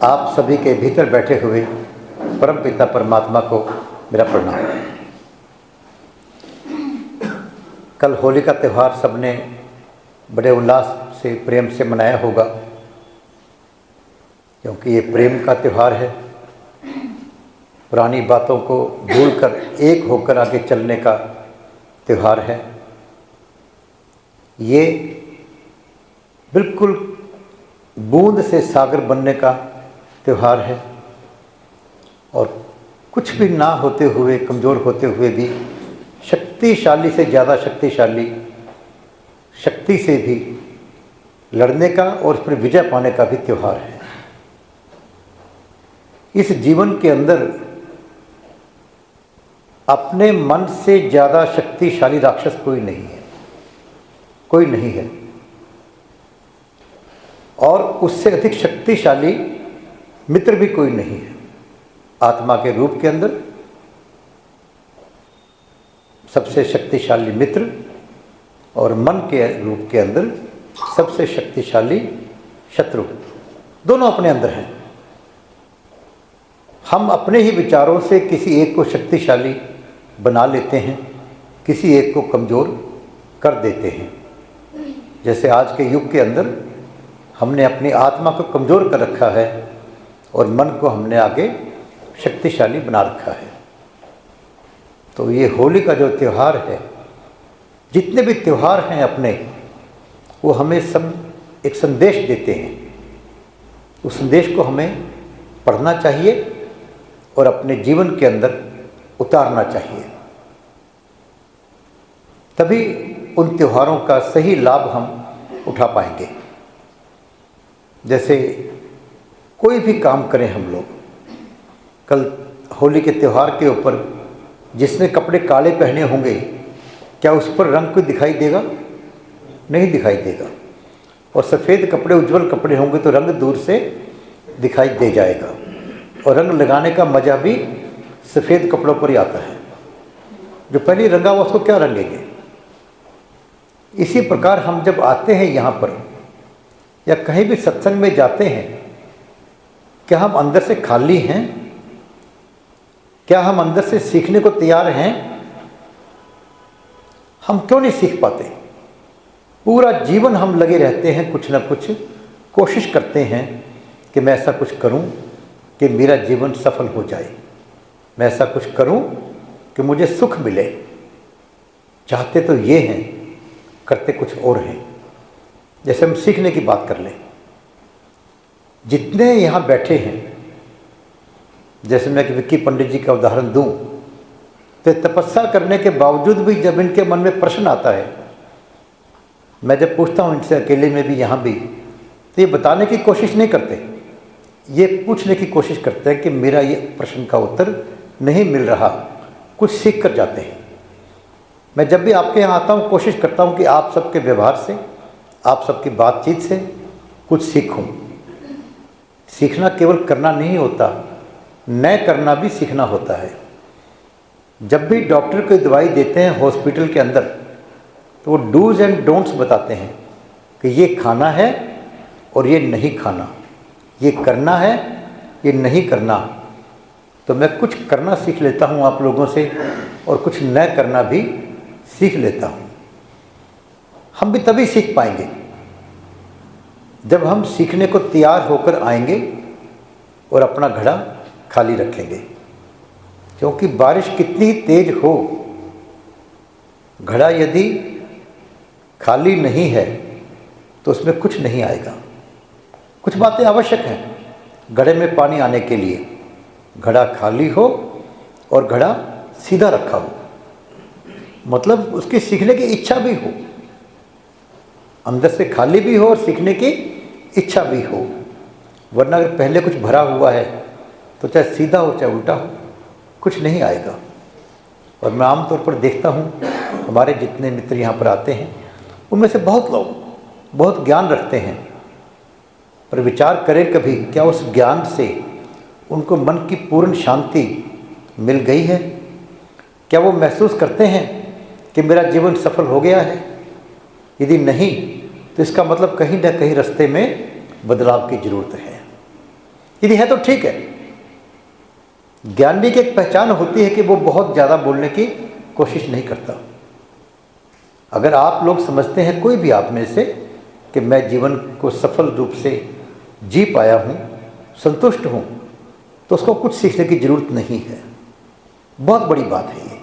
आप सभी के भीतर बैठे हुए परमपिता परमात्मा को मेरा प्रणाम। कल होली का त्यौहार सबने बड़े उल्लास से प्रेम से मनाया होगा, क्योंकि ये प्रेम का त्यौहार है। पुरानी बातों को भूलकर एक होकर आगे चलने का त्यौहार है। ये बिल्कुल बूंद से सागर बनने का त्यौहार है, और कुछ भी ना होते हुए, कमज़ोर होते हुए भी शक्तिशाली से ज़्यादा शक्तिशाली शक्ति से भी लड़ने का और उस पर विजय पाने का भी त्यौहार है। इस जीवन के अंदर अपने मन से ज़्यादा शक्तिशाली राक्षस कोई नहीं है, कोई नहीं है, और उससे अधिक शक्तिशाली मित्र भी कोई नहीं है। आत्मा के रूप के अंदर सबसे शक्तिशाली मित्र और मन के रूप के अंदर सबसे शक्तिशाली शत्रु, दोनों अपने अंदर हैं। हम अपने ही विचारों से किसी एक को शक्तिशाली बना लेते हैं, किसी एक को कमज़ोर कर देते हैं। जैसे आज के युग के अंदर हमने अपनी आत्मा को कमज़ोर कर रखा है और मन को हमने आगे शक्तिशाली बना रखा है। तो ये होली का जो त्यौहार है, जितने भी त्यौहार हैं अपने, वो हमें सब एक संदेश देते हैं। उस संदेश को हमें पढ़ना चाहिए और अपने जीवन के अंदर उतारना चाहिए, तभी उन त्योहारों का सही लाभ हम उठा पाएंगे। जैसे कोई भी काम करें हम लोग, कल होली के त्यौहार के ऊपर जिसने कपड़े काले पहने होंगे, क्या उस पर रंग कोई दिखाई देगा? नहीं दिखाई देगा। और सफ़ेद कपड़े, उज्जवल कपड़े होंगे तो रंग दूर से दिखाई दे जाएगा, और रंग लगाने का मज़ा भी सफ़ेद कपड़ों पर ही आता है। जो पहले रंगा हुआ उसको क्या रंगेंगे? इसी प्रकार हम जब आते हैं यहाँ पर या कहीं भी सत्संग में जाते हैं, क्या हम अंदर से खाली हैं? क्या हम अंदर से सीखने को तैयार हैं? हम क्यों नहीं सीख पाते? पूरा जीवन हम लगे रहते हैं, कुछ ना कुछ कोशिश करते हैं कि मैं ऐसा कुछ करूं कि मेरा जीवन सफल हो जाए, मैं ऐसा कुछ करूं कि मुझे सुख मिले। चाहते तो ये हैं, करते कुछ और हैं। जैसे हम सीखने की बात कर लें, जितने यहाँ बैठे हैं, जैसे मैं विक्की पंडित जी का उदाहरण दूं, तो तपस्या करने के बावजूद भी जब इनके मन में प्रश्न आता है, मैं जब पूछता हूँ इनसे अकेले में भी, यहाँ भी, तो ये बताने की कोशिश नहीं करते, ये पूछने की कोशिश करते हैं कि मेरा ये प्रश्न का उत्तर नहीं मिल रहा, कुछ सीख कर जाते हैं। मैं जब भी आपके यहाँ आता हूँ कोशिश करता हूँ कि आप सबके व्यवहार से, आप सबकी बातचीत से कुछ सीखूं। सीखना केवल करना नहीं होता, न करना भी सीखना होता है। जब भी डॉक्टर कोई दवाई देते हैं हॉस्पिटल के अंदर, तो वो डूज एंड डोंट्स बताते हैं कि ये खाना है और ये नहीं खाना, ये करना है, ये नहीं करना। तो मैं कुछ करना सीख लेता हूँ आप लोगों से, और कुछ न करना भी सीख लेता हूँ। हम भी तभी सीख पाएंगे जब हम सीखने को तैयार होकर आएंगे और अपना घड़ा खाली रखेंगे। क्योंकि बारिश कितनी ही तेज हो, घड़ा यदि खाली नहीं है तो उसमें कुछ नहीं आएगा। कुछ बातें आवश्यक हैं घड़े में पानी आने के लिए। घड़ा खाली हो और घड़ा सीधा रखा हो, मतलब उसकी सीखने की इच्छा भी हो, अंदर से खाली भी हो और सीखने की इच्छा भी हो। वरना अगर पहले कुछ भरा हुआ है तो चाहे सीधा हो चाहे उल्टा हो, कुछ नहीं आएगा। और मैं आमतौर पर देखता हूँ हमारे जितने मित्र यहाँ पर आते हैं, उनमें से बहुत लोग बहुत ज्ञान रखते हैं, पर विचार करें कभी क्या उस ज्ञान से उनको मन की पूर्ण शांति मिल गई है? क्या वो महसूस करते हैं कि मेरा जीवन सफल हो गया है? यदि नहीं, तो इसका मतलब कहीं ना कहीं रास्ते में बदलाव की ज़रूरत है। यदि है तो ठीक है। ज्ञानी की एक पहचान होती है कि वो बहुत ज़्यादा बोलने की कोशिश नहीं करता। अगर आप लोग समझते हैं, कोई भी आप में से, कि मैं जीवन को सफल रूप से जी पाया हूँ, संतुष्ट हूँ, तो उसको कुछ सीखने की ज़रूरत नहीं है। बहुत बड़ी बात है ये।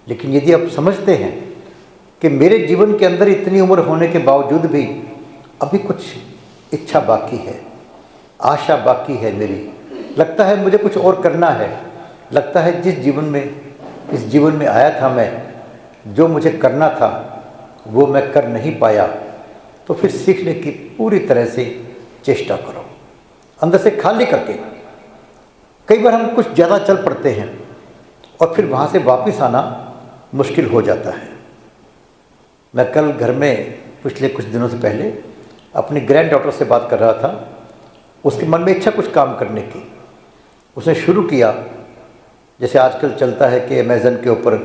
लेकिन यदि आप समझते हैं कि मेरे जीवन के अंदर इतनी उम्र होने के बावजूद भी अभी कुछ इच्छा बाकी है, आशा बाकी है मेरी, लगता है मुझे कुछ और करना है, लगता है इस जीवन में आया था मैं, जो मुझे करना था वो मैं कर नहीं पाया, तो फिर सीखने की पूरी तरह से चेष्टा करो, अंदर से खाली करके। कई बार हम कुछ ज़्यादा चल पड़ते हैं और फिर वहाँ से वापस आना मुश्किल हो जाता है। मैं कल घर में पिछले कुछ दिनों से पहले अपनी ग्रैंड डॉटर से बात कर रहा था। उसके मन में इच्छा कुछ काम करने की। उसने शुरू किया, जैसे आजकल चलता है कि अमेज़न के ऊपर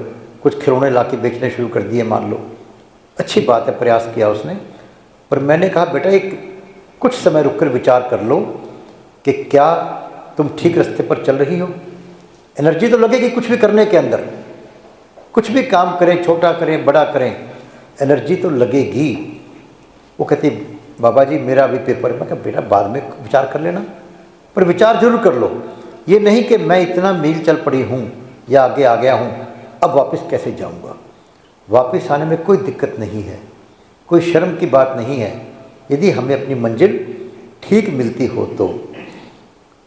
कुछ खिलौने ला के बेचने शुरू कर दिए, मान लो। अच्छी बात है, प्रयास किया उसने। पर मैंने कहा, बेटा एक कुछ समय रुककर विचार कर लो कि क्या तुम ठीक रास्ते पर चल रही हो। एनर्जी तो लगेगी कुछ भी करने के अंदर, कुछ भी काम करें, छोटा करें बड़ा करें, एनर्जी तो लगेगी। वो कहती, बाबा जी मेरा अभी पेपर है। मैं कहा, बेटा बाद में विचार कर लेना, पर विचार जरूर कर लो। ये नहीं कि मैं इतना मील चल पड़ी हूँ या आगे आ गया हूँ, अब वापस कैसे जाऊँगा। वापस आने में कोई दिक्कत नहीं है, कोई शर्म की बात नहीं है, यदि हमें अपनी मंजिल ठीक मिलती हो तो।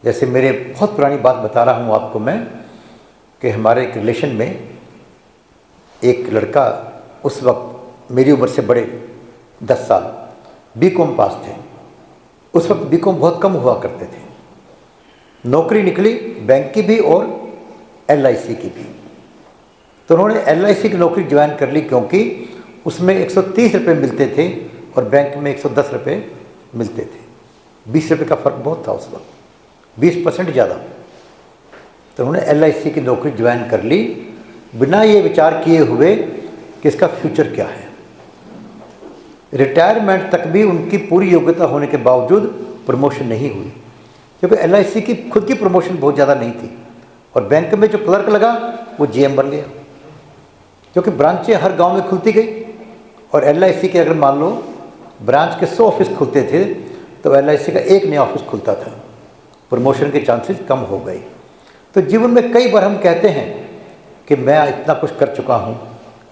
जैसे मेरे बहुत पुरानी बात बता रहा हूँ आपको मैं, कि हमारे एक रिलेशन में एक लड़का, उस वक्त मेरी उम्र से बड़े 10 साल, बीकॉम पास थे। उस वक्त बीकॉम बहुत कम हुआ करते थे। नौकरी निकली बैंक की भी और एलआईसी की भी। तो उन्होंने एलआईसी की नौकरी ज्वाइन कर ली, क्योंकि उसमें 130 रुपये मिलते थे और बैंक में 110 रुपये मिलते थे। 20 रुपये का फ़र्क बहुत था उस वक्त, 20% ज़्यादा। तो उन्होंने एलआईसी की नौकरी ज्वाइन कर ली, बिना ये विचार किए हुए कि इसका फ्यूचर क्या है। रिटायरमेंट तक भी उनकी पूरी योग्यता होने के बावजूद प्रमोशन नहीं हुई, क्योंकि एलआईसी की खुद की प्रमोशन बहुत ज़्यादा नहीं थी। और बैंक में जो क्लर्क लगा वो जीएम बन गया, क्योंकि ब्रांचें हर गांव में खुलती गई। और एलआईसी के अगर मान लो ब्रांच के 100 ऑफिस खुलते थे, तो एलआईसी का एक नया ऑफिस खुलता था। प्रमोशन के चांसेस कम हो गए। तो जीवन में कई बार हम कहते हैं कि मैं इतना कुछ कर चुका हूँ,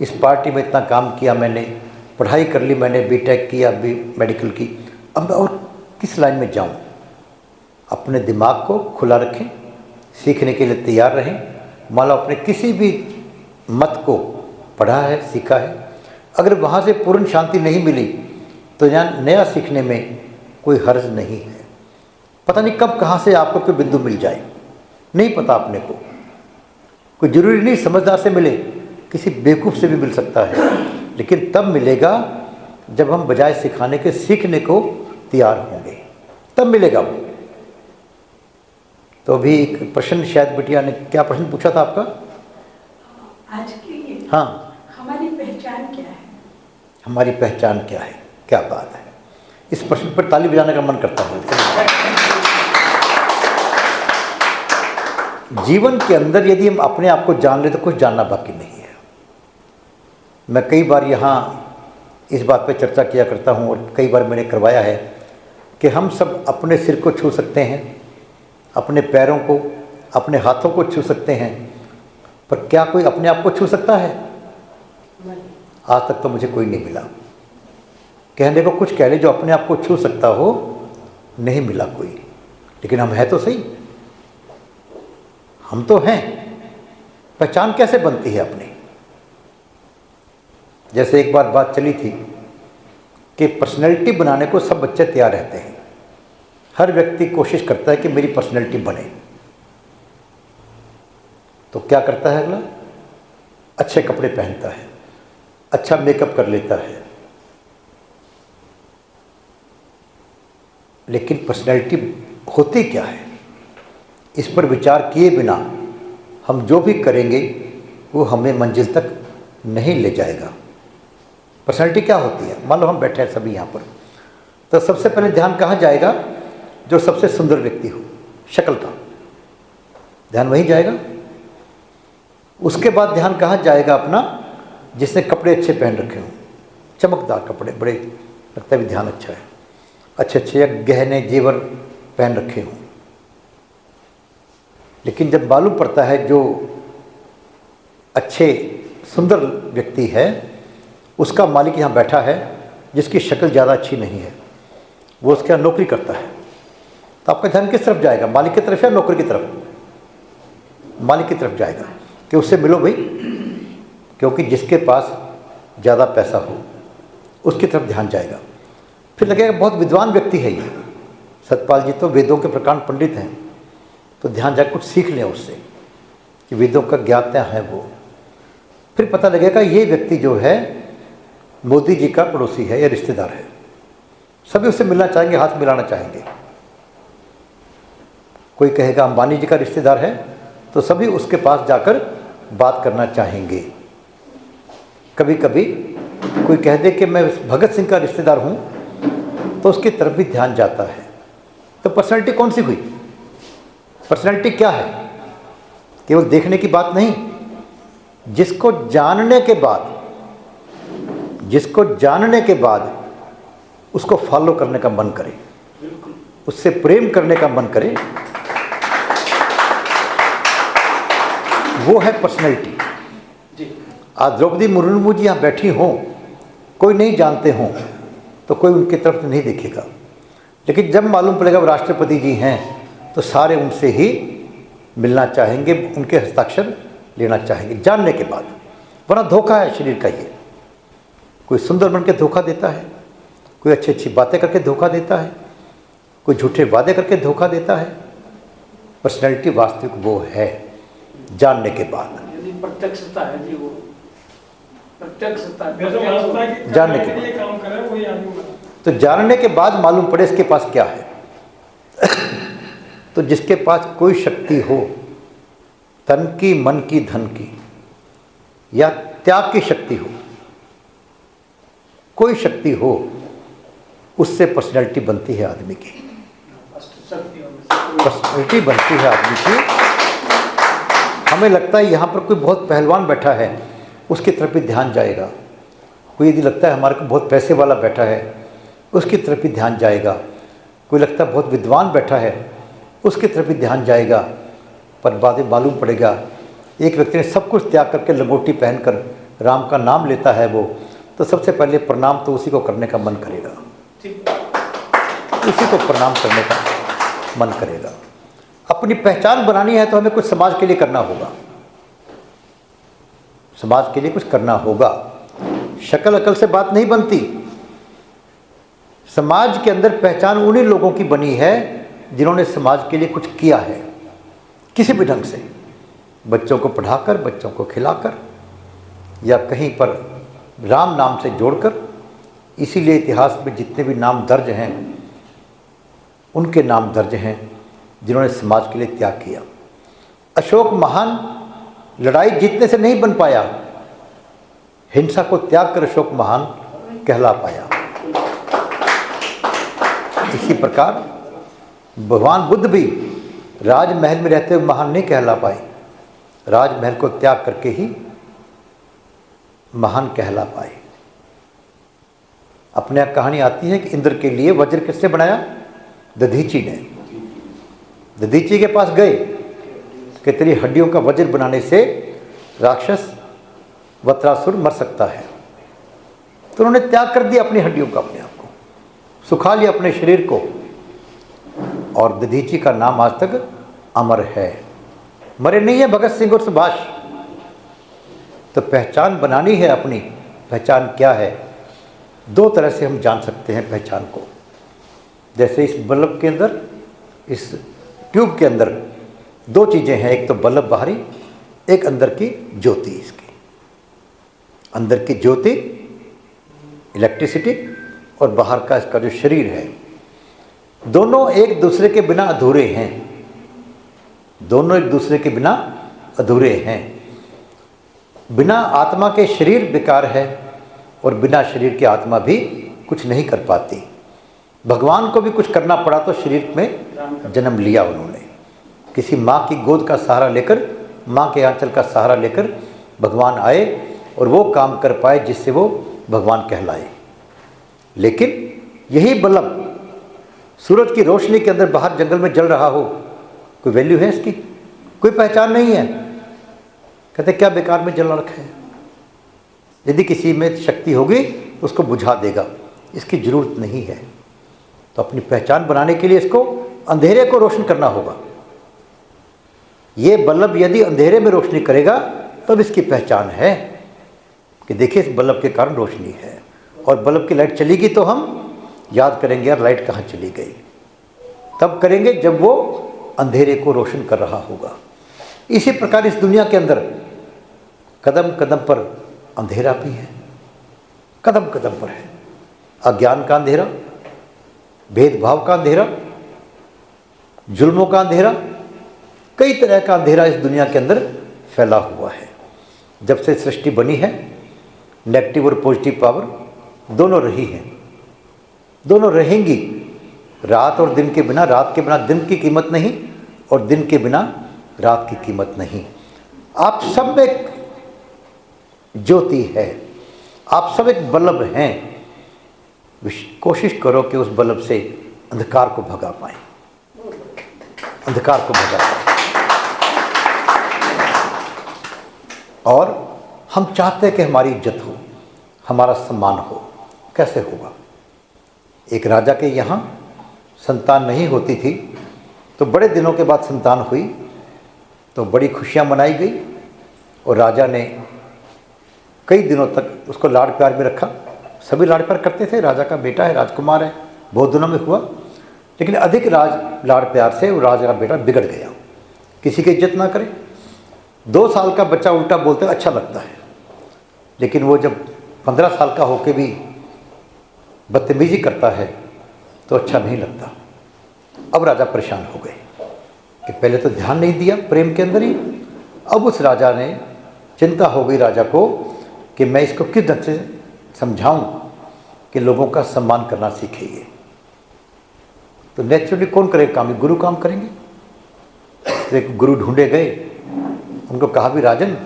इस पार्टी में इतना काम किया मैंने, पढ़ाई कर ली मैंने, बीटेक की, अभी मेडिकल की, अब मैं और किस लाइन में जाऊँ। अपने दिमाग को खुला रखें, सीखने के लिए तैयार रहें। मान लो आपने किसी भी मत को पढ़ा है, सीखा है, अगर वहाँ से पूर्ण शांति नहीं मिली तो यहाँ नया सीखने में कोई हर्ज नहीं है। पता नहीं कब कहाँ से आपको कोई बिंदु मिल जाए, नहीं पता अपने को। कोई ज़रूरी नहीं समझदार से मिले, किसी बेवकूफ़ से भी मिल सकता है, लेकिन तब मिलेगा जब हम बजाय सिखाने के सीखने को तैयार होंगे, तब मिलेगा वो। तो अभी एक प्रश्न शायद बिटिया ने, क्या प्रश्न पूछा था आपका? आज के लिए हाँ, हमारी पहचान क्या है? हमारी पहचान क्या है? क्या बात है। इस प्रश्न पर ताली बजाने का मन करता है। जीवन के अंदर यदि हम अपने आप को जान ले तो कुछ जानना बाकी नहीं है। मैं कई बार यहाँ इस बात पर चर्चा किया करता हूँ, और कई बार मैंने करवाया है, कि हम सब अपने सिर को छू सकते हैं, अपने पैरों को, अपने हाथों को छू सकते हैं, पर क्या कोई अपने आप को छू सकता है? आज तक तो मुझे कोई नहीं मिला। कहने को कुछ कह ले, जो अपने आप को छू सकता हो, नहीं मिला कोई। लेकिन हम हैं तो सही, हम तो हैं। पहचान कैसे बनती है अपनी? जैसे एक बार बात चली थी कि पर्सनैलिटी बनाने को सब बच्चे तैयार रहते हैं। हर व्यक्ति कोशिश करता है कि मेरी पर्सनैलिटी बने। तो क्या करता है अगला? अच्छे कपड़े पहनता है, अच्छा मेकअप कर लेता है, लेकिन पर्सनैलिटी होती क्या है, इस पर विचार किए बिना हम जो भी करेंगे वो हमें मंजिल तक नहीं ले जाएगा। पर्सनैलिटी क्या होती है? मान लो हम बैठे हैं सभी यहाँ पर, तो सबसे पहले ध्यान कहाँ जाएगा? जो सबसे सुंदर व्यक्ति हो, शक्ल का ध्यान वहीं जाएगा। उसके बाद ध्यान कहाँ जाएगा अपना, जिसने कपड़े अच्छे पहन रखे हों, चमकदार कपड़े, बड़े लगता है भी ध्यान अच्छा है, अच्छे अच्छे गहने जेवर पहन रखे हों। लेकिन जब मालूम पड़ता है जो अच्छे सुंदर व्यक्ति है उसका मालिक यहाँ बैठा है, जिसकी शक्ल ज़्यादा अच्छी नहीं है, वो उसके यहाँ नौकरी करता है, तो आपका ध्यान किस तरफ जाएगा, मालिक की तरफ या नौकर की तरफ? मालिक की तरफ जाएगा कि उससे मिलो भाई, क्योंकि जिसके पास ज़्यादा पैसा हो उसकी तरफ ध्यान जाएगा। फिर लगेगा बहुत विद्वान व्यक्ति है ये, सतपाल जी तो वेदों के प्रकांड पंडित हैं, तो ध्यान जाकर कुछ सीख लें उससे कि वेदों का ज्ञाता है वो। फिर पता लगेगा ये व्यक्ति जो है मोदी जी का पड़ोसी है या रिश्तेदार है, सभी उससे मिलना चाहेंगे, हाथ मिलाना चाहेंगे। कोई कहेगा अंबानी जी का रिश्तेदार है तो सभी उसके पास जाकर बात करना चाहेंगे। कभी कभी कोई कह दे कि मैं भगत सिंह का रिश्तेदार हूँ तो उसकी तरफ भी ध्यान जाता है। तो पर्सनैलिटी कौन सी हुई? पर्सनैलिटी क्या है? केवल देखने की बात नहीं, जिसको जानने के बाद उसको फॉलो करने का मन करे, उससे प्रेम करने का मन करे, वो है पर्सनैलिटी। आज द्रौपदी मुर्मू जी यहाँ बैठी हों, कोई नहीं जानते हों तो कोई उनकी तरफ नहीं देखेगा, लेकिन जब मालूम पड़ेगा वो राष्ट्रपति जी हैं तो सारे उनसे ही मिलना चाहेंगे, उनके हस्ताक्षर लेना चाहेंगे जानने के बाद। वरना धोखा है शरीर का ये। कोई सुंदर बन के धोखा देता है, कोई अच्छी अच्छी बातें करके धोखा देता है, कोई झूठे वादे करके धोखा देता है। पर्सनैलिटी वास्तविक वो है जानने के बाद, प्रत्यक्षता है जी, वो प्रत्यक्षता जानने के बाद। तो जानने के बाद मालूम पड़े इसके पास क्या है। तो जिसके पास कोई शक्ति हो, तन की, मन की, धन की या त्याग की शक्ति हो, कोई शक्ति हो, उससे पर्सनैलिटी बनती है आदमी की। पर्सनैलिटी बनती है आदमी की। हमें लगता है यहाँ पर कोई बहुत पहलवान बैठा है, उसकी तरफ भी ध्यान जाएगा। कोई यदि लगता है हमारे को बहुत पैसे वाला बैठा है, उसकी तरफ भी ध्यान जाएगा। कोई लगता है बहुत विद्वान बैठा है, उसकी तरफ भी ध्यान जाएगा। पर बाद में मालूम पड़ेगा एक व्यक्ति ने सब कुछ त्याग करके लंगोटी पहनकर राम का नाम लेता है वो, तो सबसे पहले प्रणाम तो उसी को करने का मन करेगा, उसी को प्रणाम करने का मन करेगा। अपनी पहचान बनानी है तो हमें कुछ समाज के लिए करना होगा, समाज के लिए कुछ करना होगा। शक्ल अकल से बात नहीं बनती। समाज के अंदर पहचान उन्हीं लोगों की बनी है जिन्होंने समाज के लिए कुछ किया है, किसी भी ढंग से, बच्चों को पढ़ाकर, बच्चों को खिलाकर, या कहीं पर राम नाम से जोड़कर। इसीलिए इतिहास में जितने भी नाम दर्ज हैं उनके नाम दर्ज हैं जिन्होंने समाज के लिए त्याग किया। अशोक महान लड़ाई जीतने से नहीं बन पाया, हिंसा को त्याग कर अशोक महान कहला पाया। इसी प्रकार भगवान बुद्ध भी राजमहल में रहते हुए महान नहीं कहला पाए, राजमहल को त्याग करके ही महान कहला पाए। अपने यहाँ कहानी आती है कि इंद्र के लिए वज्र किसने बनाया? दधीची ने। दधीची के पास गए कि तेरी हड्डियों का वज्र बनाने से राक्षस वत्रासुर मर सकता है, तो उन्होंने त्याग कर दिया अपनी हड्डियों का, अपने आप को सुखा लिया, अपने शरीर को। और दधीची का नाम आज तक अमर है, मरे नहीं है भगत सिंह और सुभाष। तो पहचान बनानी है अपनी। पहचान क्या है? दो तरह से हम जान सकते हैं पहचान को। जैसे इस बल्ब के अंदर, इस ट्यूब के अंदर दो चीज़ें हैं, एक तो बल्ब बाहरी, एक अंदर की ज्योति। इसकी अंदर की ज्योति इलेक्ट्रिसिटी और बाहर का इसका जो शरीर है, दोनों एक दूसरे के बिना अधूरे हैं। दोनों एक दूसरे के बिना अधूरे हैं। बिना आत्मा के शरीर बेकार है और बिना शरीर के आत्मा भी कुछ नहीं कर पाती। भगवान को भी कुछ करना पड़ा तो शरीर में जन्म लिया उन्होंने। किसी माँ की गोद का सहारा लेकर, माँ के आंचल का सहारा लेकर भगवान आए और वो काम कर पाए जिससे वो भगवान कहलाए। लेकिन यही बल्लभ सूरज की रोशनी के अंदर बाहर जंगल में जल रहा हो, कोई वैल्यू है इसकी? कोई पहचान नहीं है। कहते क्या बेकार में जल रखा है। यदि किसी में शक्ति होगी तो उसको बुझा देगा, इसकी जरूरत नहीं है। तो अपनी पहचान बनाने के लिए इसको अंधेरे को रोशन करना होगा। ये बल्लभ यदि अंधेरे में रोशनी करेगा तब इसकी पहचान है कि देखिए इस बल्लभ के कारण रोशनी है। और बल्लभ की लाइट चलेगी तो हम याद करेंगे यार लाइट कहाँ चली गई। तब करेंगे जब वो अंधेरे को रोशन कर रहा होगा। इसी प्रकार इस दुनिया के अंदर कदम कदम पर अंधेरा भी है, कदम कदम पर है। अज्ञान का अंधेरा, भेदभाव का अंधेरा, जुल्मों का अंधेरा, कई तरह का अंधेरा इस दुनिया के अंदर फैला हुआ है। जब से सृष्टि बनी है नेगेटिव और पॉजिटिव पावर दोनों रही हैं, दोनों रहेंगी। रात और दिन के बिना, रात के बिना दिन की कीमत नहीं और दिन के बिना रात की कीमत नहीं। आप सब में एक ज्योति है, आप सब एक बल्लभ हैं। कोशिश करो कि उस बल्लभ से अंधकार को भगा पाए, अंधकार को भगा पाए। और हम चाहते हैं कि हमारी इज्जत हो, हमारा सम्मान हो। कैसे होगा? एक राजा के यहाँ संतान नहीं होती थी, तो बड़े दिनों के बाद संतान हुई तो बड़ी खुशियाँ मनाई गई और राजा ने कई दिनों तक उसको लाड़ प्यार में रखा। सभी लाड़ प्यार करते थे, राजा का बेटा है, राजकुमार है, बहुत दिनों में हुआ। लेकिन अधिक लाड़ प्यार से वो राजा का बेटा बिगड़ गया, किसी की इज्जत ना करे। 2 साल का बच्चा उल्टा बोलते अच्छा लगता है, लेकिन वो जब 15 साल का होके भी बदतमीजी करता है तो अच्छा नहीं लगता। अब राजा परेशान हो गए कि पहले तो ध्यान नहीं दिया प्रेम के अंदर ही। अब उस राजा ने चिंता हो गई राजा को कि मैं इसको किस ढंग से समझाऊं कि लोगों का सम्मान करना सीखे ये। तो नेचुरली कौन करेगा काम? गुरु काम करेंगे। तो एक गुरु ढूंढे गए, उनको कहा भी राजन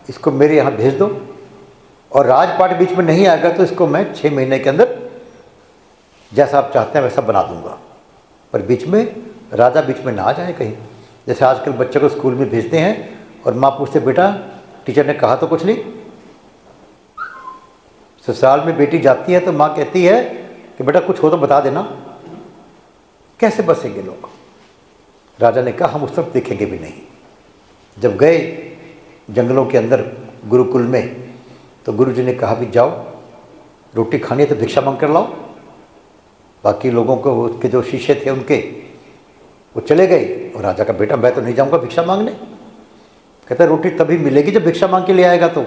इसको मेरे यहाँ भेज दो और राजपाट बीच में नहीं आएगा तो इसको मैं 6 महीने के अंदर जैसा आप चाहते हैं वैसा बना दूंगा। पर बीच में राजा बीच में ना आ जाए कहीं। जैसे आजकल बच्चे को स्कूल में भेजते हैं और माँ पूछते बेटा टीचर ने कहा तो कुछ नहीं। ससुराल में बेटी जाती है तो माँ कहती है कि बेटा कुछ हो तो बता देना। कैसे बसेंगे लोग? राजा ने कहा हम उस तरफ देखेंगे भी नहीं। जब गए जंगलों के अंदर गुरुकुल में तो गुरुजी ने कहा भी जाओ रोटी खानी है तो भिक्षा मांग कर लाओ। बाकी लोगों को उसके जो शिष्य थे उनके वो चले गए और राजा का बेटा मैं तो नहीं जाऊंगा भिक्षा मांगने। कहता है रोटी तभी मिलेगी जब भिक्षा मांग के लिए आएगा तो,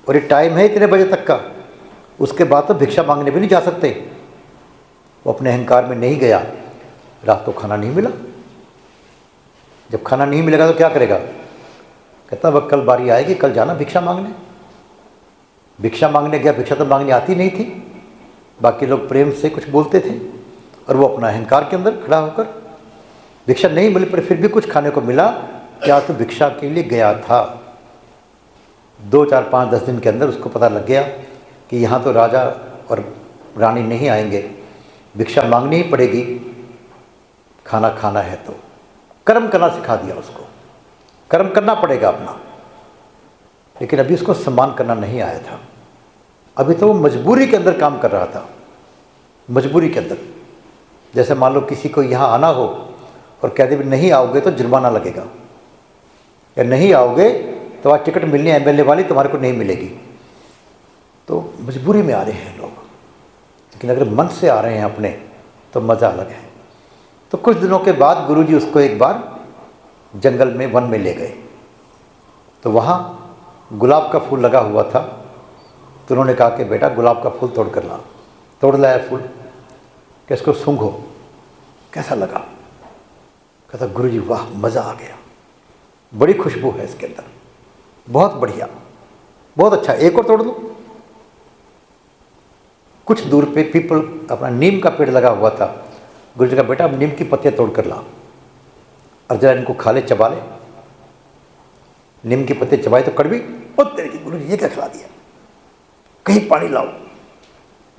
और ये टाइम है इतने बजे तक का, उसके बाद तो भिक्षा मांगने भी नहीं जा सकते। वो अपने अहंकार में नहीं गया। रात को खाना नहीं मिला। जब खाना नहीं मिलेगा तो क्या करेगा? कहता वह कल बारी आएगी, कल जाना भिक्षा मांगने। भिक्षा मांगने गया, भिक्षा तो मांगनी आती नहीं थी। बाकी लोग प्रेम से कुछ बोलते थे और वो अपना अहंकार के अंदर खड़ा होकर भिक्षा नहीं मिली पर फिर भी कुछ खाने को मिला। क्या तो भिक्षा के लिए गया था। 2, 4, 5, 10 दिन के अंदर उसको पता लग गया कि यहाँ तो राजा और रानी नहीं आएंगे, भिक्षा मांगनी ही पड़ेगी खाना खाना है। तो कर्म करना सिखा दिया उसको, कर्म करना पड़ेगा अपना। लेकिन अभी उसको सम्मान करना नहीं आया था। अभी तो वो मजबूरी के अंदर काम कर रहा था, मजबूरी के अंदर। जैसे मान लो किसी को यहाँ आना हो और कह दे भी नहीं आओगे तो जुर्माना लगेगा, या नहीं आओगे तो आज टिकट मिलनी है एमएलए वाली तुम्हारे को नहीं मिलेगी। तो मजबूरी में आ रहे हैं लोग। लेकिन अगर मन से आ रहे हैं अपने तो मज़ा अलग है। तो कुछ दिनों के बाद गुरुजी उसको एक बार जंगल में, वन में ले गए। तो वहाँ गुलाब का फूल लगा हुआ था। तो उन्होंने कहा कि बेटा गुलाब का फूल तोड़ कर ला। तोड़ लाया फूल कि इसको सूंघो कैसा लगा। कहता गुरुजी वाह मज़ा आ गया, बड़ी खुशबू है इसके अंदर, बहुत बढ़िया, बहुत अच्छा, एक और तोड़ दो। कुछ दूर पे पीपल अपना नीम का पेड़ लगा हुआ था। गुरुजी का बेटा अब नीम की पत्तियाँ तोड़ कर ला। और जरा इनको खा ले, चबा ले। नीम के पत्ते चबाए तो कड़वी, और तेरे की गुरु जी ये क्या खिला दिया, कहीं पानी लाओ,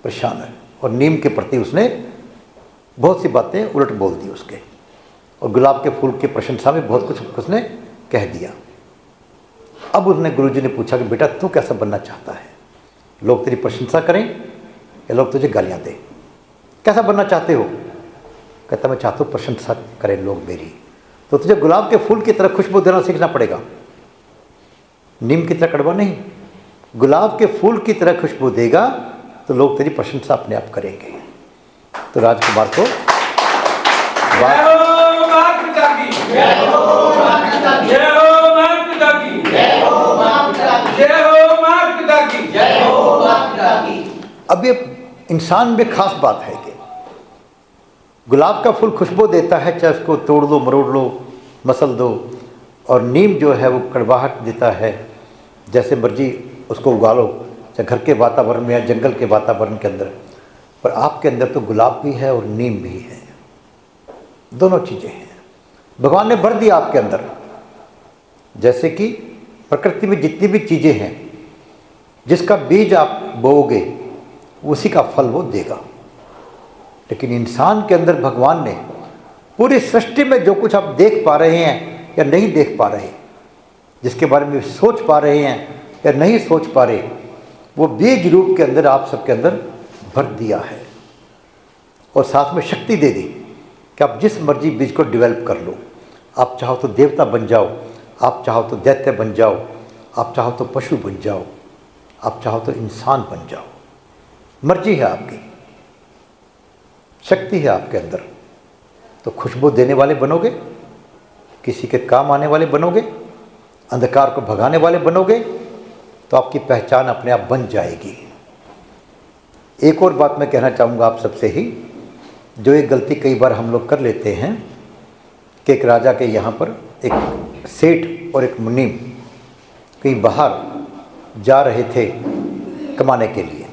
परेशान है। और नीम के प्रति उसने बहुत सी बातें उलट बोल दी उसके, और गुलाब के फूल की प्रशंसा में बहुत कुछ उसने कह दिया। अब उसने गुरुजी ने पूछा कि बेटा तू कैसा बनना चाहता है, लोग तेरी प्रशंसा करें या लोग तुझे गालियाँ दें, कैसा बनना चाहते हो? कहता मैं चाहता हूँ प्रशंसा करें लोग मेरी। तो तुझे गुलाब के फूल की तरह खुशबू देना सीखना पड़ेगा, नीम की तरह कड़वा नहीं। गुलाब के फूल की तरह खुशबू देगा तो लोग तेरी प्रशंसा अपने आप करेंगे। तो राजकुमार को अब ये इंसान में खास बात है कि गुलाब का फूल खुशबू देता है, चाहे उसको तोड़ लो, मरोड़ लो, मसल दो, और नीम जो है वो कड़वाहट देता है, जैसे मर्जी उसको उगा लो, चाहे घर के वातावरण में या जंगल के वातावरण के अंदर। पर आपके अंदर तो गुलाब भी है और नीम भी है, दोनों चीज़ें हैं। भगवान ने भर दिया आपके अंदर, जैसे कि प्रकृति में जितनी भी चीज़ें हैं, जिसका बीज आप बोओगे उसी का फल वो देगा। लेकिन इंसान के अंदर भगवान ने पूरी सृष्टि में जो कुछ आप देख पा रहे हैं या नहीं देख पा रहे, जिसके बारे में सोच पा रहे हैं या नहीं सोच पा रहे, वो बीज रूप के अंदर आप सबके अंदर भर दिया है, और साथ में शक्ति दे दी कि आप जिस मर्जी बीज को डेवलप कर लो। आप चाहो तो देवता बन जाओ, आप चाहो तो दैत्य बन जाओ, आप चाहो तो पशु बन जाओ, आप चाहो तो इंसान बन जाओ, मर्जी है आपकी, शक्ति है आपके अंदर। तो खुशबू देने वाले बनोगे, किसी के काम आने वाले बनोगे, अंधकार को भगाने वाले बनोगे, तो आपकी पहचान अपने आप बन जाएगी। एक और बात मैं कहना चाहूँगा आप सबसे ही, जो एक गलती कई बार हम लोग कर लेते हैं कि एक राजा के यहाँ पर एक सेठ और एक मुनीम कहीं बाहर जा रहे थे कमाने के लिए।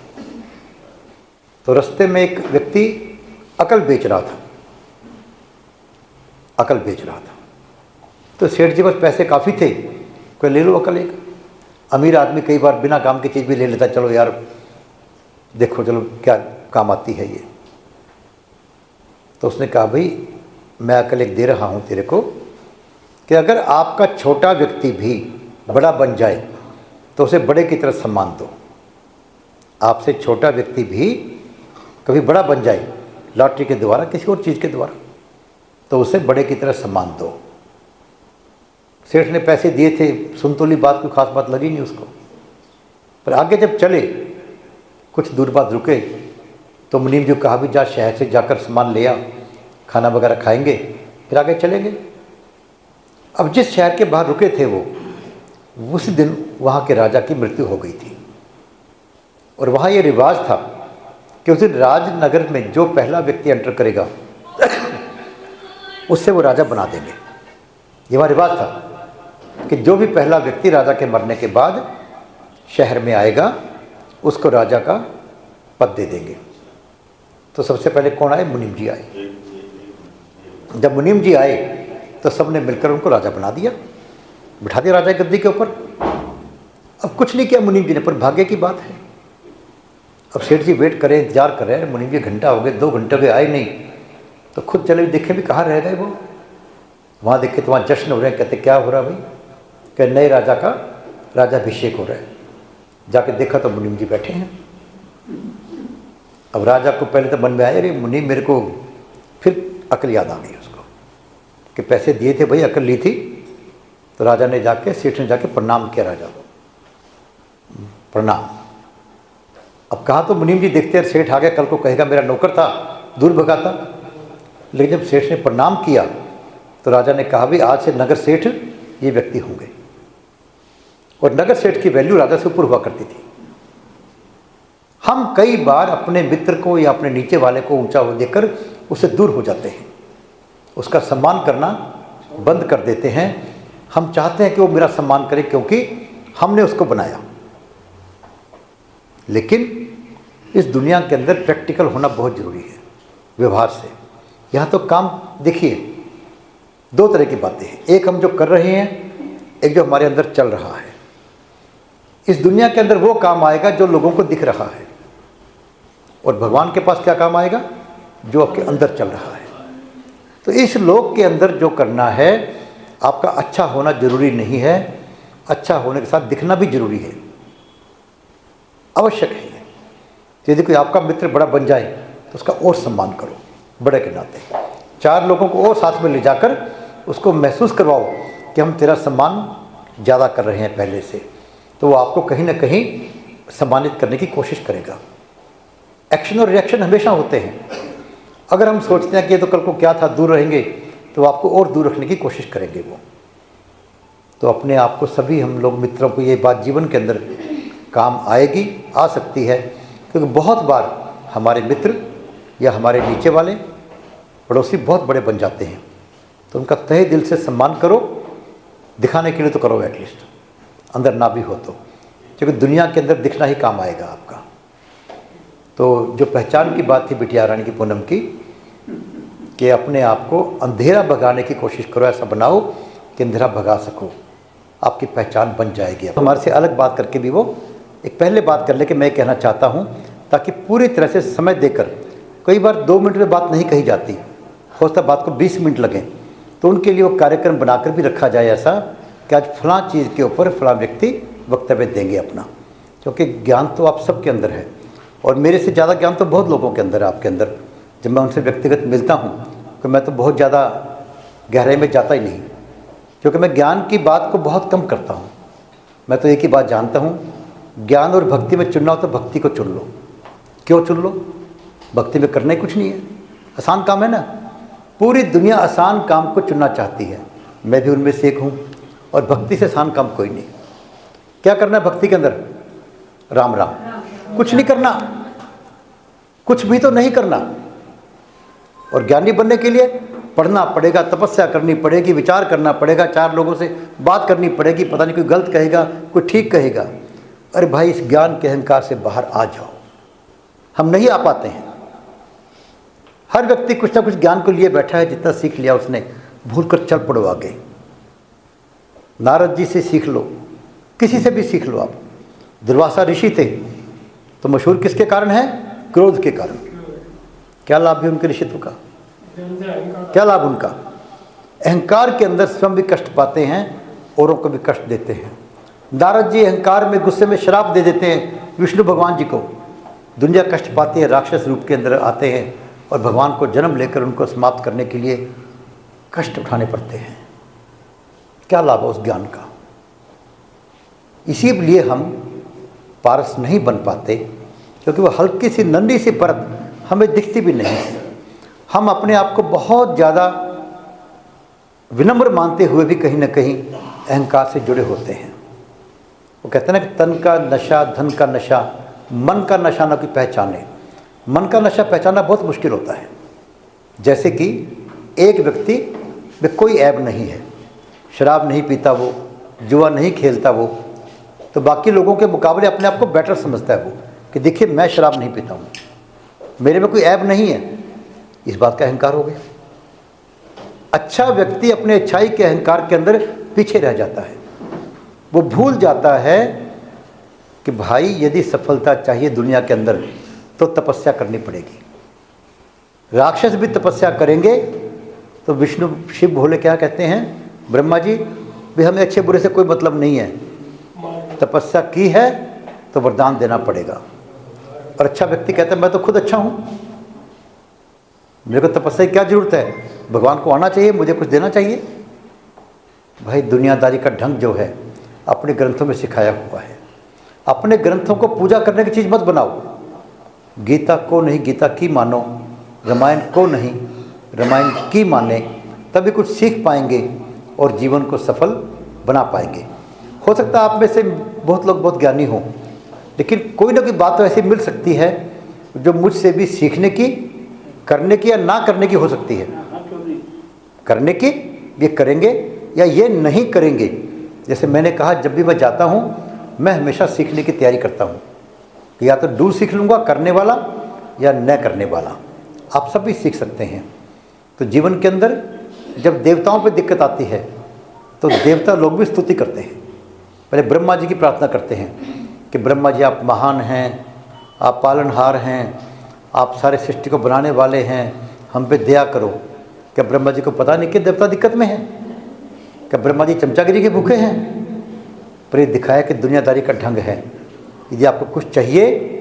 तो रास्ते में एक व्यक्ति अकल बेच रहा था, अकल बेच रहा था। तो सेठ जी पास पैसे काफ़ी थे, कोई ले लो अकल एक। अमीर आदमी कई बार बिना काम की चीज़ भी ले लेता, चलो यार देखो चलो क्या काम आती है ये। तो उसने कहा भाई मैं अकल एक दे रहा हूँ तेरे को कि अगर आपका छोटा व्यक्ति भी बड़ा बन जाए तो उसे बड़े की तरह सम्मान दो। आपसे छोटा व्यक्ति भी कभी बड़ा बन जाए लॉटरी के द्वारा, किसी और चीज़ के द्वारा, तो उसे बड़े की तरह सम्मान दो। सेठ ने पैसे दिए थे, सुन तो ली बात, कोई खास बात लगी नहीं उसको। पर आगे जब चले, कुछ दूर बाद रुके, तो मुनीम जी कहा भी जा शहर से जाकर सामान ले आ, खाना वगैरह खाएंगे फिर आगे चलेंगे। अब जिस शहर के बाहर रुके थे वो, उस दिन वहाँ के राजा की मृत्यु हो गई थी। और वहाँ ये रिवाज था कि उस दिन राजनगर में जो पहला व्यक्ति एंटर करेगा उससे वो राजा बना देंगे। ये वहाँ रिवाज था कि जो भी पहला व्यक्ति राजा के मरने के बाद शहर में आएगा उसको राजा का पद दे देंगे। तो सबसे पहले कौन आए? मुनीम जी आए। जब मुनीम जी आए तो सबने मिलकर उनको राजा बना दिया, बिठा दिया राजा की गद्दी के ऊपर। अब कुछ नहीं किया मुनीम जी ने, पर भाग्य की बात है। अब सेठ जी वेट करें, इंतजार कर रहे हैं, मुनीम जी घंटा हो गए, 2 घंटे हो गए, आए नहीं। तो खुद चले देखे भी कहाँ रह गए वो। वहाँ देखे तो वहाँ जश्न हो रहे हैं। कहते क्या हो रहा भाई? कि नए राजा का राजाभिषेक हो रहा है। जाके देखा तो मुनीम जी बैठे हैं। अब राजा को पहले तो मन में आया, अरे मुनीम मेरे को, फिर अकल याद आ गई उसको कि पैसे दिए थे भाई, अकल ली थी। तो राजा ने जाके, सेठ ने जाके प्रणाम किया राजा को, प्रणाम। अब कहा तो मुनीम जी देखते हैं सेठ आ गया, कल को कहेगा मेरा नौकर था, दूर भगाता। लेकिन जब सेठ ने प्रणाम किया तो राजा ने कहा भी आज से नगर सेठ ये व्यक्ति होंगे। और नगर सेठ की वैल्यू राजा से ऊपर हुआ करती थी। हम कई बार अपने मित्र को या अपने नीचे वाले को ऊंचा हो देखकर उससे दूर हो जाते हैं, उसका सम्मान करना बंद कर देते हैं। हम चाहते हैं कि वो मेरा सम्मान करे क्योंकि हमने उसको बनाया। लेकिन इस दुनिया के अंदर प्रैक्टिकल होना बहुत ज़रूरी है, व्यवहार से। यहाँ तो काम देखिए, दो तरह की बातें हैं, एक हम जो कर रहे हैं, एक जो हमारे अंदर चल रहा है। इस दुनिया के अंदर वो काम आएगा जो लोगों को दिख रहा है, और भगवान के पास क्या काम आएगा? जो आपके अंदर चल रहा है। तो इस लोक के अंदर जो करना है, आपका अच्छा होना जरूरी नहीं है, अच्छा होने के साथ दिखना भी जरूरी है, आवश्यक है। तो यदि कोई आपका मित्र बड़ा बन जाए तो उसका और सम्मान करो, बड़े के नाते। 4 लोगों को और साथ में ले जाकर उसको महसूस करवाओ कि हम तेरा सम्मान ज़्यादा कर रहे हैं पहले से, तो वो आपको कहीं ना कहीं सम्मानित करने की कोशिश करेगा। एक्शन और रिएक्शन हमेशा होते हैं। अगर हम सोचते हैं कि ये तो कल को क्या था, दूर रहेंगे, तो आपको और दूर रखने की कोशिश करेंगे वो। तो अपने आप को, सभी हम लोग मित्रों को ये बात जीवन के अंदर काम आएगी, आ सकती है, क्योंकि बहुत बार हमारे मित्र या हमारे नीचे वाले पड़ोसी बहुत बड़े बन जाते हैं। तो उनका तहे दिल से सम्मान करो, दिखाने के लिए तो करो एटलीस्ट, अंदर ना भी हो तो, क्योंकि दुनिया के अंदर दिखना ही काम आएगा आपका। तो जो पहचान की बात थी बिटिया रानी की, पूनम की, कि अपने आप को अंधेरा भगाने की कोशिश करो, ऐसा बनाओ कि अंधेरा भगा सको, आपकी पहचान बन जाएगी। हमारे से अलग बात करके भी वो एक पहले बात कर ले कि मैं कहना चाहता हूँ, ताकि पूरी तरह से समय देकर, कई बार 2 मिनट में बात नहीं कही जाती, हो सकता बात को 20 मिनट लगें, तो उनके लिए वो कार्यक्रम बनाकर भी रखा जाए ऐसा कि आज फलां चीज़ के ऊपर फलां व्यक्ति वक्तव्य देंगे अपना, क्योंकि ज्ञान तो आप सबके अंदर है, और मेरे से ज़्यादा ज्ञान तो बहुत लोगों के अंदर है, आपके अंदर। जब मैं उनसे व्यक्तिगत मिलता हूँ तो मैं तो बहुत ज़्यादा गहराई में जाता ही नहीं, क्योंकि मैं ज्ञान की बात को बहुत कम करता हूँ। मैं तो एक ही बात जानता हूँ, ज्ञान और भक्ति में चुनना हो तो भक्ति को चुन लो। क्यों चुन लो? भक्ति में करना ही कुछ नहीं है, आसान काम है ना। पूरी दुनिया आसान काम को चुनना चाहती है, मैं भी उनमें से एक हूँ, और भक्ति से आसान काम कोई नहीं। क्या करना है भक्ति के अंदर? राम राम, कुछ नहीं करना, कुछ भी तो नहीं करना। और ज्ञानी बनने के लिए पढ़ना पड़ेगा, तपस्या करनी पड़ेगी, विचार करना पड़ेगा, 4 लोगों से बात करनी पड़ेगी, पता नहीं कोई गलत कहेगा, कोई ठीक कहेगा। अरे भाई, इस ज्ञान के अहंकार से बाहर आ जाओ। हम नहीं आ पाते हैं। हर व्यक्ति कुछ ना कुछ ज्ञान को लिए बैठा है, जितना सीख लिया उसने, भूल कर चल पड़ो आगे। नारद जी से सीख लो, किसी से भी सीख लो आप। दुर्वासा ऋषि थे तो मशहूर किसके कारण है? क्रोध के कारण। क्या लाभ भी उनके ऋषित्व का? क्या लाभ उनका? अहंकार के अंदर स्वयं भी कष्ट पाते हैं, औरों को भी कष्ट देते हैं। नारद जी अहंकार में, गुस्से में श्राप दे देते हैं विष्णु भगवान जी को। दुनिया कष्ट पाती है, राक्षस रूप के अंदर आते हैं, और भगवान को जन्म लेकर उनको समाप्त करने के लिए कष्ट उठाने पड़ते हैं। क्या लाभ है उस ज्ञान का? इसीलिए हम पारस नहीं बन पाते, क्योंकि वो हल्की सी नन्ही सी परत हमें दिखती भी नहीं है। हम अपने आप को बहुत ज़्यादा विनम्र मानते हुए भी कहीं ना कहीं अहंकार से जुड़े होते हैं। वो कहते हैं ना कि तन का नशा, धन का नशा, मन का नशा ना कोई पहचाने। मन का नशा पहचानना बहुत मुश्किल होता है। जैसे कि एक व्यक्ति में कोई ऐब नहीं है, शराब नहीं पीता वो, जुआ नहीं खेलता वो, तो बाकी लोगों के मुकाबले अपने आप को बेटर समझता है वो, कि देखिए मैं शराब नहीं पीता हूँ, मेरे में कोई ऐब नहीं है। इस बात का अहंकार हो गया। अच्छा व्यक्ति अपने अच्छाई के अहंकार के अंदर पीछे रह जाता है। वो भूल जाता है कि भाई यदि सफलता चाहिए दुनिया के अंदर तो तपस्या करनी पड़ेगी। राक्षस भी तपस्या करेंगे तो विष्णु शिव भोले क्या कहते हैं? ब्रह्मा जी भी हमें अच्छे बुरे से कोई मतलब नहीं है, तपस्या की है तो वरदान देना पड़ेगा। और अच्छा व्यक्ति कहता है मैं तो खुद अच्छा हूँ, मेरे को तपस्या की क्या जरूरत है, भगवान को आना चाहिए, मुझे कुछ देना चाहिए। भाई दुनियादारी का ढंग जो है अपने ग्रंथों में सिखाया हुआ है। अपने ग्रंथों को पूजा करने की चीज़ मत बनाओ। गीता को नहीं गीता की मानो, रामायण को नहीं रामायण की माने, तभी कुछ सीख पाएंगे और जीवन को सफल बना पाएंगे। हो सकता है आप में से बहुत लोग बहुत ज्ञानी हों, लेकिन कोई ना कोई बात तो ऐसी मिल सकती है जो मुझसे भी सीखने की, करने की या ना करने की हो सकती है। करने की ये करेंगे या ये नहीं करेंगे। जैसे मैंने कहा, जब भी मैं जाता हूँ मैं हमेशा सीखने की तैयारी करता हूँ कि या तो डू सीख लूँगा, करने वाला, या न करने वाला। आप सब भी सीख सकते हैं। तो जीवन के अंदर जब देवताओं पे दिक्कत आती है तो देवता लोग भी स्तुति करते हैं। पहले ब्रह्मा जी की प्रार्थना करते हैं कि ब्रह्मा जी आप महान हैं, आप पालनहार हैं, आप सारे सृष्टि को बनाने वाले हैं, हम पे दया करो। क्या ब्रह्मा जी को पता नहीं कि देवता दिक्कत में है? क्या ब्रह्मा जी चमचागिरी के भूखे हैं? पर ये दिखाया कि दुनियादारी का ढंग है। यदि आपको कुछ चाहिए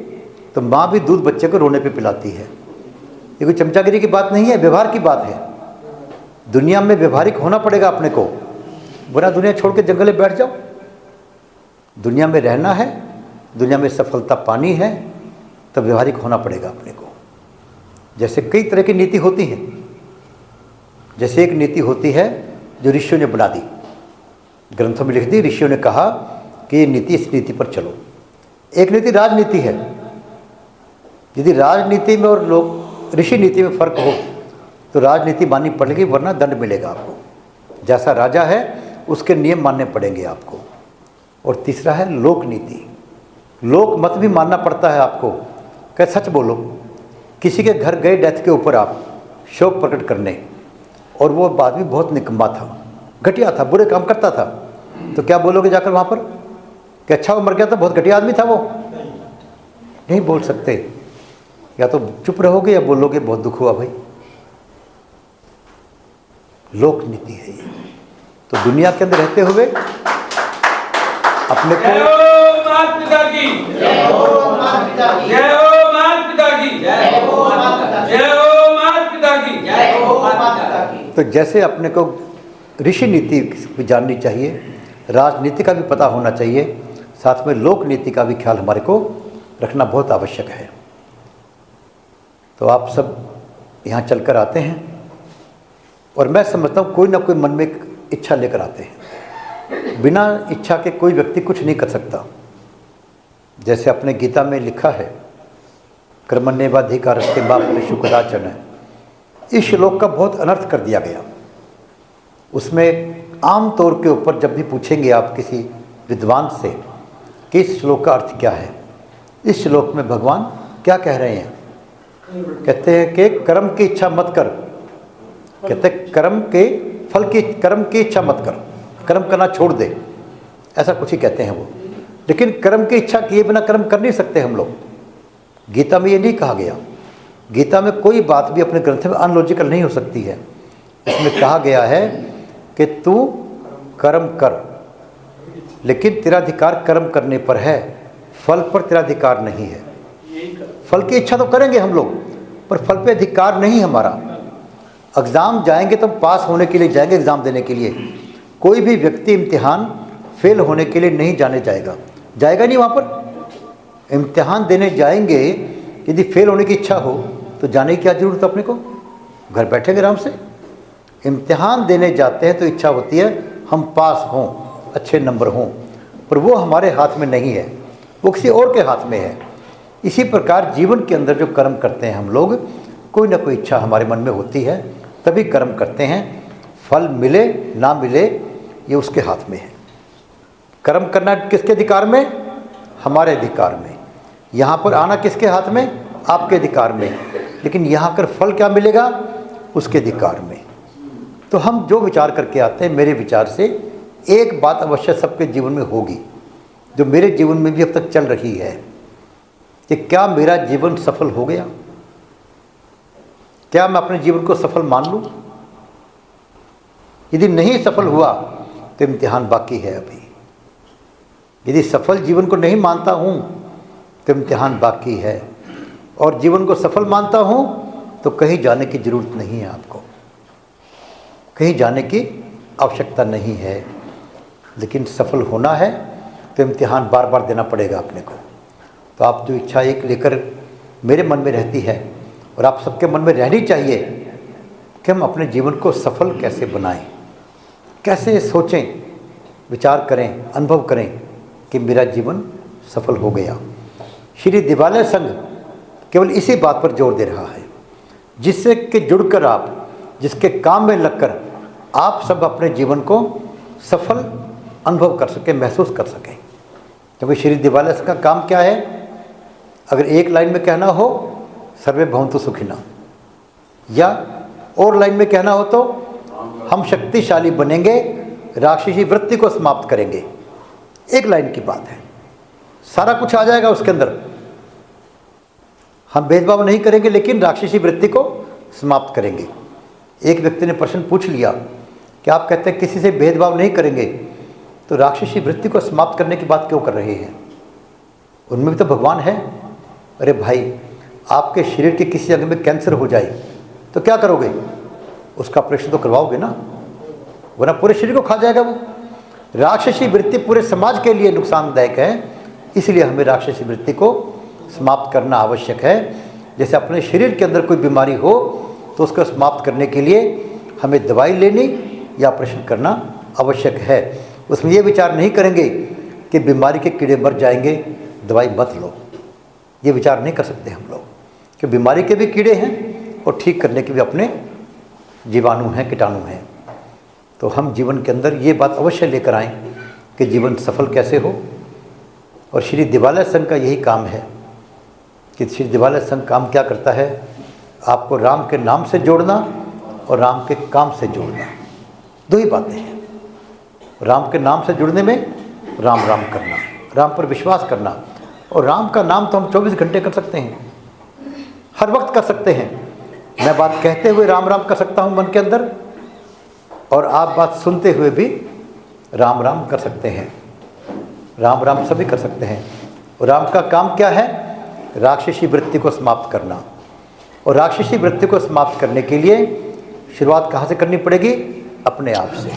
तो माँ भी दूध बच्चे को रोने पे पिलाती है। ये कोई चमचागिरी की बात नहीं है, व्यवहार की बात है। दुनिया में व्यवहारिक होना पड़ेगा अपने को, वरना दुनिया छोड़ के जंगल में बैठ जाओ। दुनिया में रहना है, दुनिया में सफलता पानी है, तो व्यवहारिक होना पड़ेगा अपने को। जैसे कई तरह की नीति होती है, जैसे एक नीति होती है जो ऋषियों ने बना दी, ग्रंथों में लिख दी, ऋषियों ने कहा कि ये नीति, इस नीति पर चलो। एक नीति राजनीति है। यदि राजनीति में और लोग ऋषि नीति में फर्क हो तो राजनीति माननी पड़ेगी, वरना दंड मिलेगा आपको। जैसा राजा है उसके नियम मानने पड़ेंगे आपको। और तीसरा है लोक नीति। लोक मत भी मानना पड़ता है आपको। क्या सच बोलो, किसी के घर गए डेथ के ऊपर आप शोक प्रकट करने, और वो आदमी बहुत निकम्मा था, घटिया था, बुरे काम करता था, तो क्या बोलोगे जाकर वहाँ पर कि अच्छा वो मर गया था, बहुत घटिया आदमी था वो? नहीं बोल सकते। या तो चुप रहोगे या बोलोगे बहुत दुख हुआ भाई। लोक नीति है ये। तो दुनिया के अंदर रहते हुए अपने को तो जैसे अपने को ऋषि नीति भी जाननी चाहिए, राजनीति का भी पता होना चाहिए, साथ में लोक नीति का भी ख्याल हमारे को रखना बहुत आवश्यक है। तो आप सब यहाँ चलकर आते हैं और मैं समझता हूँ कोई ना कोई मन में एक इच्छा लेकर आते हैं। बिना इच्छा के कोई व्यक्ति कुछ नहीं कर सकता। जैसे अपने गीता में लिखा है, कर्मण्येवाधिकारस्ते मा फलेषु कदाचन। इस श्लोक का बहुत अनर्थ कर दिया गया। उसमें आम तौर के ऊपर जब भी पूछेंगे आप किसी विद्वान से कि इस श्लोक का अर्थ क्या है, इस श्लोक में भगवान क्या कह रहे हैं, कहते हैं कि कर्म की इच्छा मत कर। कहते हैं कर्म के फल की, कर्म की इच्छा मत कर, कर्म करना छोड़ दे, ऐसा कुछ ही कहते हैं वो। लेकिन कर्म की इच्छा किए बिना कर्म कर नहीं सकते हम लोग। गीता में ये नहीं कहा गया। गीता में कोई बात भी अपने ग्रंथ में अनलॉजिकल नहीं हो सकती है। इसमें कहा गया है कि तू कर्म कर, लेकिन तेरा अधिकार कर्म करने पर है, फल पर तेरा अधिकार नहीं है। फल की इच्छा तो करेंगे हम लोग, पर फल पे अधिकार नहीं हमारा। एग्ज़ाम जाएंगे तो पास होने के लिए जाएंगे, एग्ज़ाम देने के लिए। कोई भी व्यक्ति इम्तिहान फेल होने के लिए नहीं जाने जाएगा, जाएगा नहीं वहाँ पर। इम्तिहान देने जाएंगे, यदि फेल होने की इच्छा हो तो जाने की क्या ज़रूरत है अपने को, घर बैठेंगे आराम से। इम्तिहान देने जाते हैं तो इच्छा होती है हम पास हों, अच्छे नंबर हों, पर वो हमारे हाथ में नहीं है, वो किसी और के हाथ में है। इसी प्रकार जीवन के अंदर जो कर्म करते हैं हम लोग, कोई ना कोई इच्छा हमारे मन में होती है, तभी कर्म करते हैं। फल मिले ना मिले ये उसके हाथ में है। कर्म करना किसके अधिकार में? हमारे अधिकार में। यहाँ पर आना किसके हाथ में? आपके अधिकार में। लेकिन यहाँ कर फल क्या मिलेगा? उसके अधिकार में। तो हम जो विचार करके आते हैं, मेरे विचार से एक बात अवश्य सबके जीवन में होगी, जो मेरे जीवन में भी अब तक चल रही है, कि क्या मेरा जीवन सफल हो गया? क्या मैं अपने जीवन को सफल मान लूँ? यदि नहीं सफल हुआ तो इम्तिहान बाकी है अभी। यदि सफल जीवन को नहीं मानता हूँ तो इम्तिहान बाकी है, और जीवन को सफल मानता हूँ तो कहीं जाने की ज़रूरत नहीं है आपको, कहीं जाने की आवश्यकता नहीं है। लेकिन सफल होना है तो इम्तिहान बार बार देना पड़ेगा अपने को। तो आप जो इच्छा एक लेकर मेरे मन में रहती है और आप सबके मन में रहनी चाहिए कि हम अपने जीवन को सफल कैसे बनाएं, कैसे सोचें, विचार करें, अनुभव करें कि मेरा जीवन सफल हो गया। श्री दिवालय संघ केवल इसी बात पर जोर दे रहा है, जिससे कि जुड़कर आप, जिसके काम में लगकर आप सब अपने जीवन को सफल अनुभव कर सकें, महसूस कर सकें। क्योंकि श्री दिवालय संघ का काम क्या है? अगर एक लाइन में कहना हो सर्वे भवन्तु सुखिनः, या और लाइन में कहना हो तो हम शक्तिशाली बनेंगे, राक्षसी वृत्ति को समाप्त करेंगे। एक लाइन की बात है, सारा कुछ आ जाएगा उसके अंदर। हम भेदभाव नहीं करेंगे लेकिन राक्षसी वृत्ति को समाप्त करेंगे। एक व्यक्ति ने प्रश्न पूछ लिया कि आप कहते हैं किसी से भेदभाव नहीं करेंगे, तो राक्षसी वृत्ति को समाप्त करने की बात क्यों कर रहे हैं? उनमें भी तो भगवान है। अरे भाई, आपके शरीर के किसी अंग में कैंसर हो जाए तो क्या करोगे? उसका ऑपरेशन तो करवाओगे ना, वरना पूरे शरीर को खा जाएगा वो। राक्षसी वृत्ति पूरे समाज के लिए नुकसानदायक है, इसलिए हमें राक्षसी वृत्ति को समाप्त करना आवश्यक है। जैसे अपने शरीर के अंदर कोई बीमारी हो तो उसको समाप्त करने के लिए हमें दवाई लेनी या ऑपरेशन करना आवश्यक है। उसमें ये विचार नहीं करेंगे कि बीमारी के कीड़े मर जाएंगे, दवाई मत लो। ये विचार नहीं कर सकते हम लोग कि बीमारी के भी कीड़े हैं और ठीक करने के भी अपने जीवाणु हैं, कीटाणु हैं। तो हम जीवन के अंदर ये बात अवश्य लेकर आएँ कि जीवन सफल कैसे हो। और श्री दिवालय संघ का यही काम है कि श्री दिवालय संघ काम क्या करता है? आपको राम के नाम से जोड़ना और राम के काम से जोड़ना, दो ही बातें हैं। राम के नाम से जुड़ने में राम राम करना, राम पर विश्वास करना। और राम का नाम तो हम 24 घंटे कर सकते हैं, हर वक्त कर सकते हैं। मैं बात कहते हुए राम राम कर सकता हूँ मन के अंदर, और आप बात सुनते हुए भी राम राम कर सकते हैं। राम राम सभी कर सकते हैं। और राम का काम क्या है? राक्षसी वृत्ति को समाप्त करना। और राक्षसी वृत्ति को समाप्त करने के लिए शुरुआत कहाँ से करनी पड़ेगी? अपने आप से।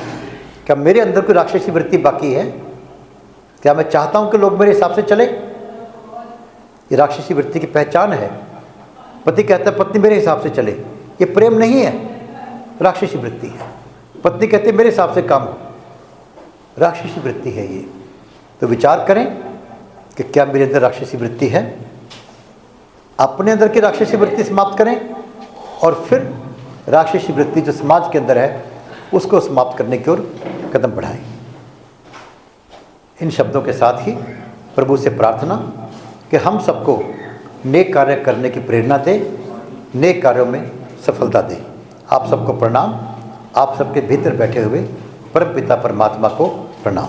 क्या मेरे अंदर कोई राक्षसी वृत्ति बाकी है? क्या मैं चाहता हूँ कि लोग मेरे हिसाब से चले? ये राक्षसी वृत्ति की पहचान है। पति कहता है पत्नी मेरे हिसाब से चले, ये प्रेम नहीं है, राक्षसी वृत्ति है। पत्नी कहते मेरे हिसाब से काम हो, राक्षसी वृत्ति है ये। तो विचार करें कि क्या मेरे अंदर राक्षसी वृत्ति है। अपने अंदर की राक्षसी वृत्ति समाप्त करें और फिर राक्षसी वृत्ति जो समाज के अंदर है उसको समाप्त करने की ओर कदम बढ़ाएं। इन शब्दों के साथ ही प्रभु से प्रार्थना कि हम सबको नेक कार्य करने की प्रेरणा दे, नेक कार्यों में सफलता दे। आप सबको प्रणाम। आप सबके भीतर बैठे हुए परमपिता परमात्मा को प्रणाम।